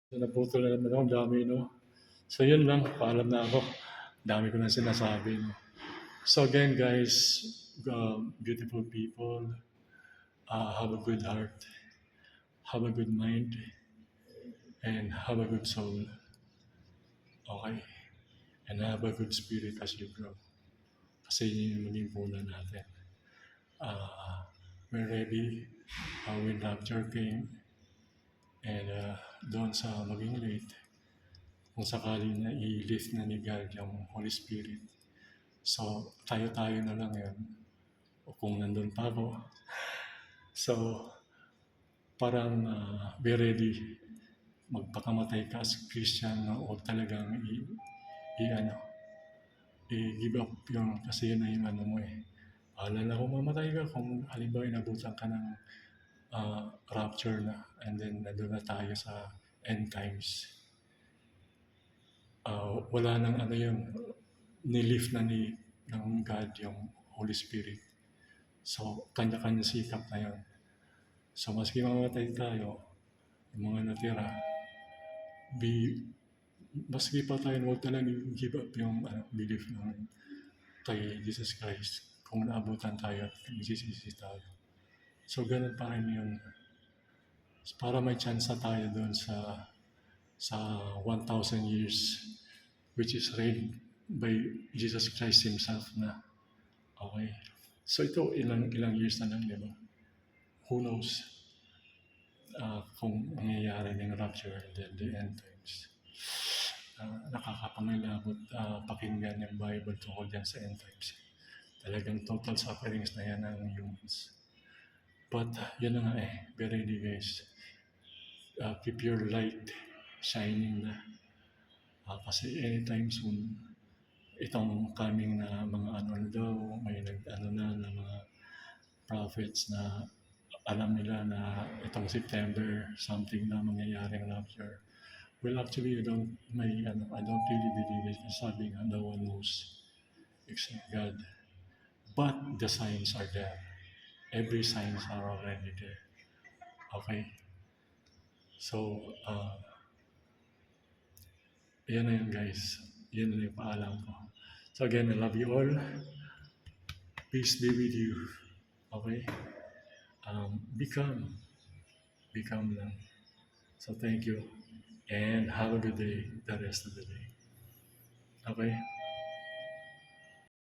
Naputol na naman ako, ang dami, no? So, yun lang. Paalam na ako. Dami ko na sinasabi, no? So, again, guys, beautiful people, have a good heart, have a good mind, and have a good soul. Okay? And have a good spirit as you grow. Kasi yun yung maging punan natin. We're ready. We love your king. And doon sa maging late, kung sakali na i-lift na ni God yung Holy Spirit. So, tayo-tayo na lang yun. O kung nandun pa ako. So, parang be ready. Magpakamatay ka as Christian, no? O talagang i-give up yung, kasi yun na yung ano mo eh. Alala ko mamatay ka kung halimbawa inabutan ka ng rapture na, and then nandun na tayo sa end times. Wala nang ano yung nilift na ng God yung Holy Spirit. So, kanya-kanya sikap na yun. So, maski mamatay tayo, yung mga natira, maski pa tayo, huwag talagang give up yung belief ng kay Jesus Christ kung naabutan tayo at magsisisi tayo. So, ganun pa rin yun. Para may chance tayo doon sa 1,000 years, which is reigned by Jesus Christ Himself na. Okay? So ito, ilang years na lang, di ba? Who knows kung mangyayari ng rapture and then the end times. Nakakapangilabot pakinggan yung Bible tungkol dyan sa end times. Talagang total sufferings na yan ng humans. But yun na nga be ready guys. Keep your light shining na. Kasi anytime soon, itong coming na mga ano daw, may na mga prophets na alam nila na itong September something na mangyayaring rapture. Well, actually, I don't really believe it. Sabi nga, no one knows except God. But the signs are there. Every signs are already there. Okay? So, yan na yun guys. Yan na yung paalam ko. So again, I love you all. Peace be with you. Okay? Become lang. So thank you. And have a good day, the rest of the day. Okay?